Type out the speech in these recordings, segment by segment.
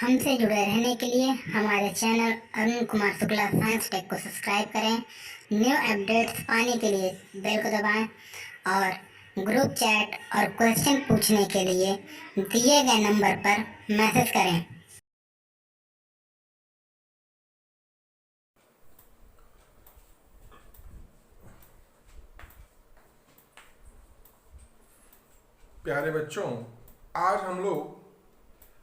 हमसे जुड़े रहने के लिए हमारे channel Arun Kumar Shukla science tech को सब्सक्राइब करें। न्यू अपडेट्स पाने के लिए बेल को दबाएं और ग्रुप चैट और क्वेश्चन पूछने के लिए दिए गए नंबर पर मैसेज करें। प्यारे बच्चों, आज हम लोग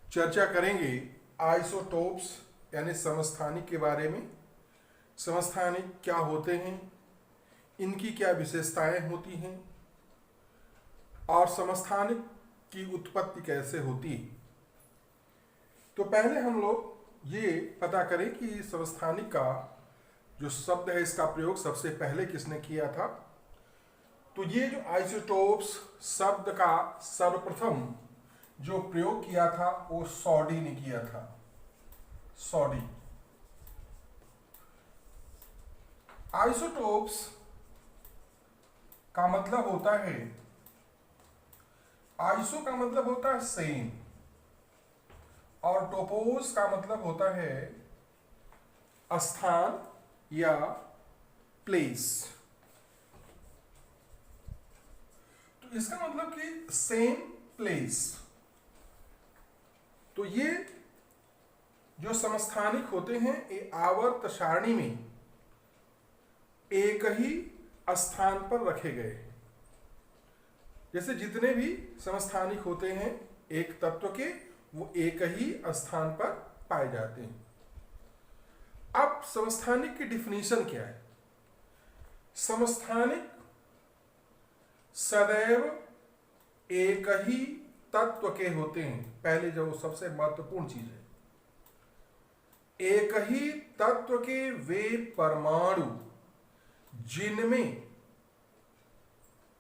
चर्चा करेंगे आइसोटोप्स यानी समस्थानिक के बारे में। समस्थानिक क्या होते हैं, इनकी क्या विशेषताएं होती हैं और समस्थानिक की उत्पत्ति कैसे होती है। तो पहले हम लोग ये पता करें कि समस्थानिक का जो शब्द है इसका प्रयोग सबसे पहले किसने किया था। तो ये जो आइसोटोप्स शब्द का सर्वप्रथम जो प्रयोग किया था वो सॉडी ने किया था। सॉडी। आइसोटोप्स का मतलब होता है, आइसो का मतलब होता है सेम और टोपोस का मतलब होता है स्थान या प्लेस। तो इसका मतलब कि सेम प्लेस। तो ये जो समस्थानिक होते हैं ये आवर्त सारणी में एक ही स्थान पर रखे गए हैं। जैसे जितने भी समस्थानिक होते हैं एक तत्व के, वो एक ही स्थान पर पाए जाते हैं। अब समस्थानिक की डिफिनीशन क्या है। समस्थानिक सदैव एक ही तत्व के होते हैं। पहले जो सबसे महत्वपूर्ण चीज है, एक ही तत्व के वे परमाणु जिनमें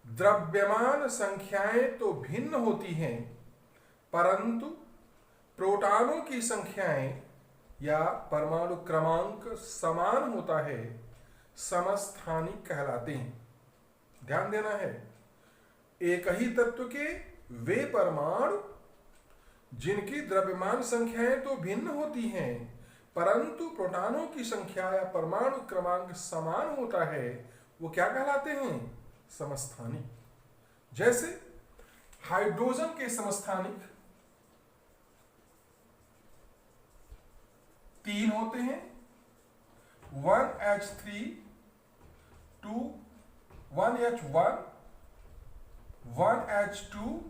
द्रव्यमान संख्याएं तो भिन्न होती हैं परंतु प्रोटॉनों की संख्याएं या परमाणु क्रमांक समान होता है, समस्थानिक कहलाते हैं। ध्यान देना है, एक ही तत्व के वे परमाणु जिनकी द्रव्यमान संख्याएं तो भिन्न होती हैं परंतु प्रोटॉनों की संख्या या परमाणु क्रमांक समान होता है, वो क्या कहलाते हैं, समस्थानिक। जैसे हाइड्रोजन के समस्थानिक 3 होते हैं, 1H3 2 1H1 1H2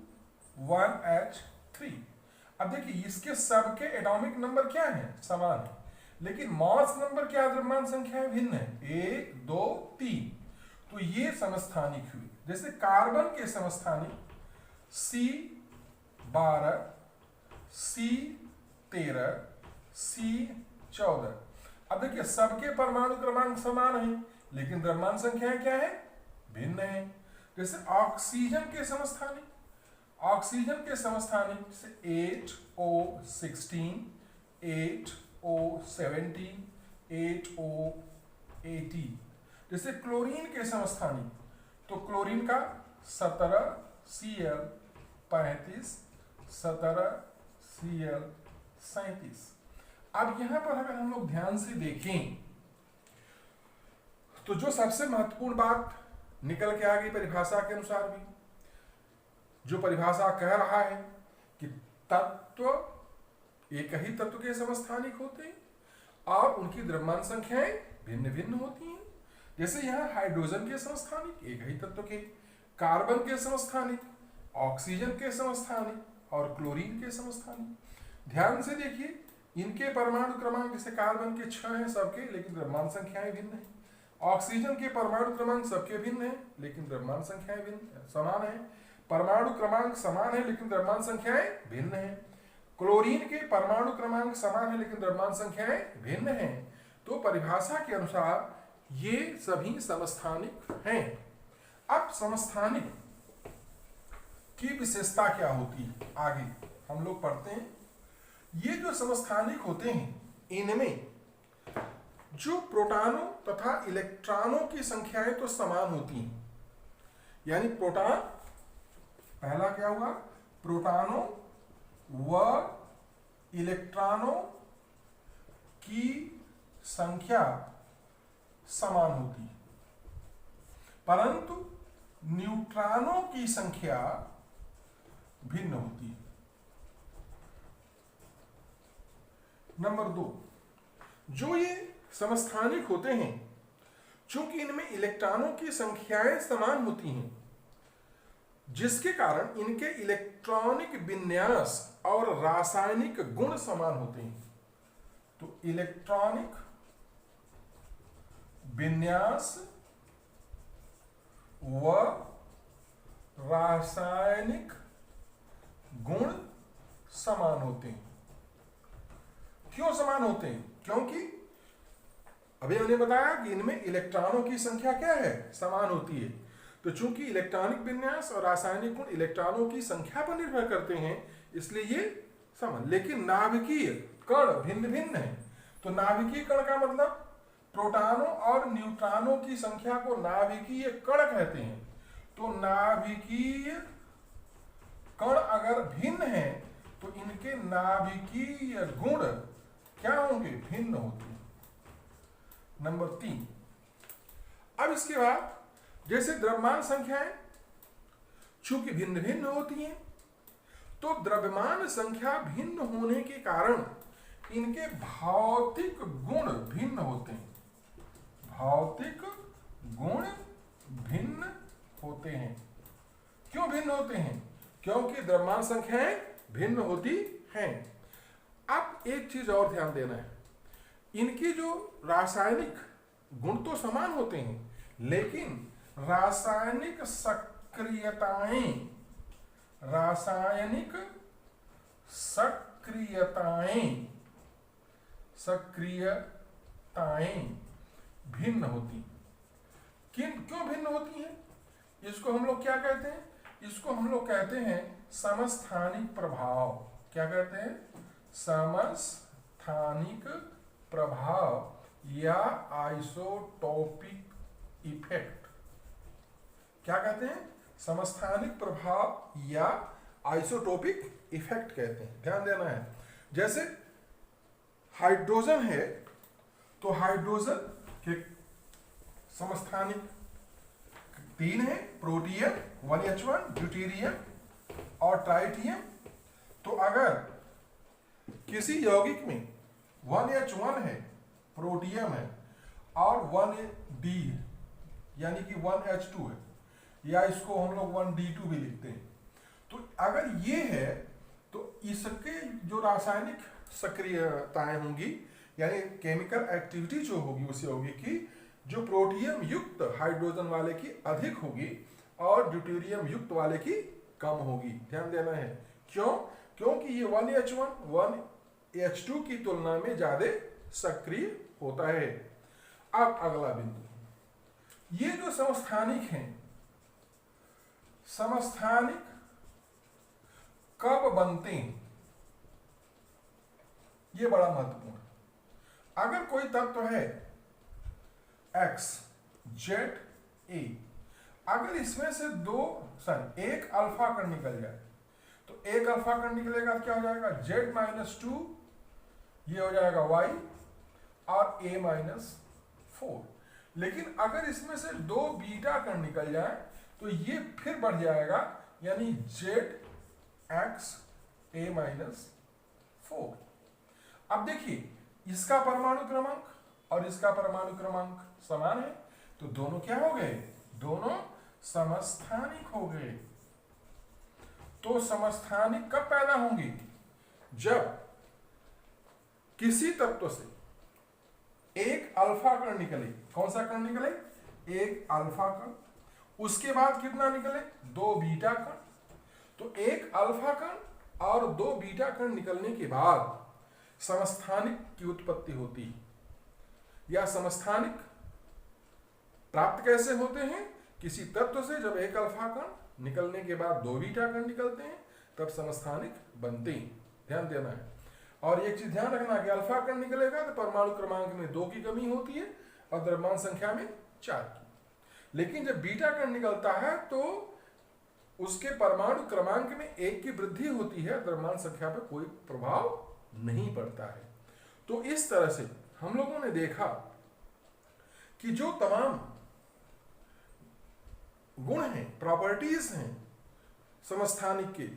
1H3। अब देखिए इसके सबके एटॉमिक नंबर क्या है, समान है, लेकिन मास नंबर क्या, द्रव्यमान संख्याएं भिन्न है, 1 2 3। तो ये समस्थानिक हुए। जैसे कार्बन के समस्थानिक C12 C13 C14। अब देखिए सबके परमाणु क्रमांक समान है लेकिन द्रव्यमान संख्याएं क्या है, भिन्न है। जैसे ऑक्सीजन के समस्थानिक, ऑक्सीजन के समस्थानिक से 8O16 8O17 8O18। जैसे क्लोरीन के समस्थानिक, तो क्लोरीन का 17Cl35 17Cl37। अब यहां पर अगर हम लोग ध्यान से देखें तो जो सबसे महत्वपूर्ण बात निकल के आ गई परिभाषा के अनुसार भी, जो परिभाषा कह रहा है कि तत्व एक ही तत्व के समस्थानिक होते हैं और उनकी द्रव्यमान संख्याएं भिन्न भिन्न होती हैं। जैसे यहाँ हाइड्रोजन के समस्थानिक एक ही तत्व के, कार्बन के समस्थानिक, ऑक्सीजन के समस्थानिक और क्लोरीन के समस्थानिक। ध्यान से देखिए इनके परमाणु क्रमांक, जैसे कार्बन के 6 हैं सबके, लेकिन द्रव्यमान संख्याएं भिन्न है। ऑक्सीजन के परमाणु क्रमांक सबके भिन्न है लेकिन द्रव्यमान संख्याएं भिन्न समान है। परमाणु क्रमांक समान है लेकिन द्रव्यमान संख्याएं भिन्न है। क्लोरीन के परमाणु क्रमांक समान है लेकिन द्रव्यमान संख्याएं भिन्न है। तो परिभाषा के अनुसार ये सभी समस्थानिक हैं। अब समस्थानिक की विशेषता क्या होती है, आगे हम लोग पढ़ते हैं। ये जो समस्थानिक होते हैं इनमें जो प्रोटॉनों तथा इलेक्ट्रॉनों की संख्याएं तो समान होती हैं, यानी प्रोटॉन, पहला क्या होगा, प्रोटॉनों व इलेक्ट्रॉनों की संख्या समान होती है, परंतु न्यूट्रॉनों की संख्या भिन्न होती है। नंबर 2, जो ये समस्थानिक होते हैं, चूंकि इनमें इलेक्ट्रॉनों की संख्याएं समान होती हैं, जिसके कारण इनके इलेक्ट्रॉनिक विन्यास और रासायनिक गुण समान होते हैं। तो इलेक्ट्रॉनिक विन्यास व रासायनिक गुण समान होते हैं। क्यों समान होते हैं? क्योंकि अभी हमने बताया कि इनमें इलेक्ट्रॉनों की संख्या क्या है, समान होती है। तो चूंकि इलेक्ट्रॉनिक विन्यास और रासायनिक गुण इलेक्ट्रॉनों की संख्या पर निर्भर करते हैं, इसलिए ये समान। लेकिन नाभिकीय कण भिन्न भिन्न है। तो नाभिकीय कण का मतलब प्रोटॉनों और न्यूट्रॉनों की संख्या को नाभिकीय कण कहते हैं। तो नाभिकीय कण अगर भिन्न है तो इनके नाभिकीय गुण क्या होंगे? भिन्न होते हैं। नंबर 3, अब इसके बाद जैसे द्रव्यमान संख्याएं चूंकि भिन्न भिन्न होती हैं, तो द्रव्यमान संख्या भिन्न होने के कारण इनके भौतिक गुण भिन्न होते हैं। भौतिक गुण भिन्न होते हैं। क्यों भिन्न होते हैं? क्योंकि द्रव्यमान संख्याएं भिन्न होती हैं। अब एक चीज और ध्यान देना है, इनकी जो रासायनिक गुण तो समान होते हैं, लेकिन रासायनिक सक्रियताएं भिन्न होती। क्यों भिन्न होती हैं? इसको हम लोग क्या कहते हैं? इसको हम लोग कहते हैं समस्थानिक प्रभाव। क्या कहते हैं? समस्थानिक प्रभाव या आइसोटोपिक इफेक्ट। क्या कहते हैं? समस्थानिक प्रभाव या आइसोटोपिक इफेक्ट कहते हैं। ध्यान देना है। जैसे हाइड्रोजन है, तो हाइड्रोजन के समस्थानिक 3 है, प्रोटियम 1H1, ड्यूटेरियम और ट्राइटियम। तो अगर किसी यौगिक में 1H1 है, प्रोटियम है, और 1D है, यानी कि 1H2 है, या इसको हम लोग 1D2 भी लिखते हैं। तो अगर ये है तो इसके जो रासायनिक सक्रियताएं होंगी, यानी केमिकल एक्टिविटी जो होगी उस यौगिक की, जो प्रोटियम युक्त हाइड्रोजन वाले की अधिक होगी और ड्यूटेरियम युक्त वाले की कम होगी। ध्यान देना है। क्यों? क्योंकि ये 1H1 1H2 की तुलना में ज्यादा सक्रिय होता है। अब अगला बिंदु, ये जो समस्थानिक हैं, समस्थानिक कब बनते हैं? ये बड़ा महत्वपूर्ण है। अगर कोई तत्व है X, Z, A, अगर इसमें से एक अल्फा कण निकल जाए, तो एक अल्फा कण निकलेगा तो क्या हो जाएगा? Z-2, ये हो जाएगा Y, और A-4। लेकिन अगर इसमें से 2 बीटा कण निकल जाए तो ये फिर बढ़ जाएगा, यानी ZX A-4। अब देखिए, इसका परमाणु क्रमांक और इसका परमाणु क्रमांक समान है, तो दोनों क्या हो गए? दोनों समस्थानिक हो गए। तो समस्थानिक कब पैदा होंगे? जब किसी तत्व से एक अल्फा कण निकले। कौन सा कण निकले? एक अल्फा कण। उसके बाद कितना निकले? 2 बीटा कण। तो एक अल्फा कण और 2 बीटा कण निकलने के बाद समस्थानिक की उत्पत्ति होती है। या समस्थानिक प्राप्त कैसे होते हैं? किसी तत्व से जब एक अल्फा कण निकलने के बाद 2 बीटा कण निकलते हैं, तब समस्थानिक बनते हैं। ध्यान देना है। और एक चीज ध्यान रखना कि अल्फा कण निकलेगा तो परमाणु क्रमांक में 2 की कमी होती है और द्रव्यमान संख्या में 4 की। लेकिन जब बीटा कण निकलता है तो उसके परमाणु क्रमांक में 1 की वृद्धि होती है, द्रव्यमान संख्या पर कोई प्रभाव नहीं पड़ता है। तो इस तरह से हम लोगों ने देखा कि जो तमाम गुण हैं, प्रॉपर्टीज हैं समस्थानिक के,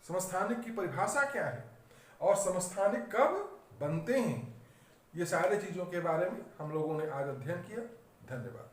समस्थानिक की परिभाषा क्या है और समस्थानिक कब बनते हैं, ये सारे चीजों के बारे में हम लोगों ने आज अध्ययन किया। धन्यवाद।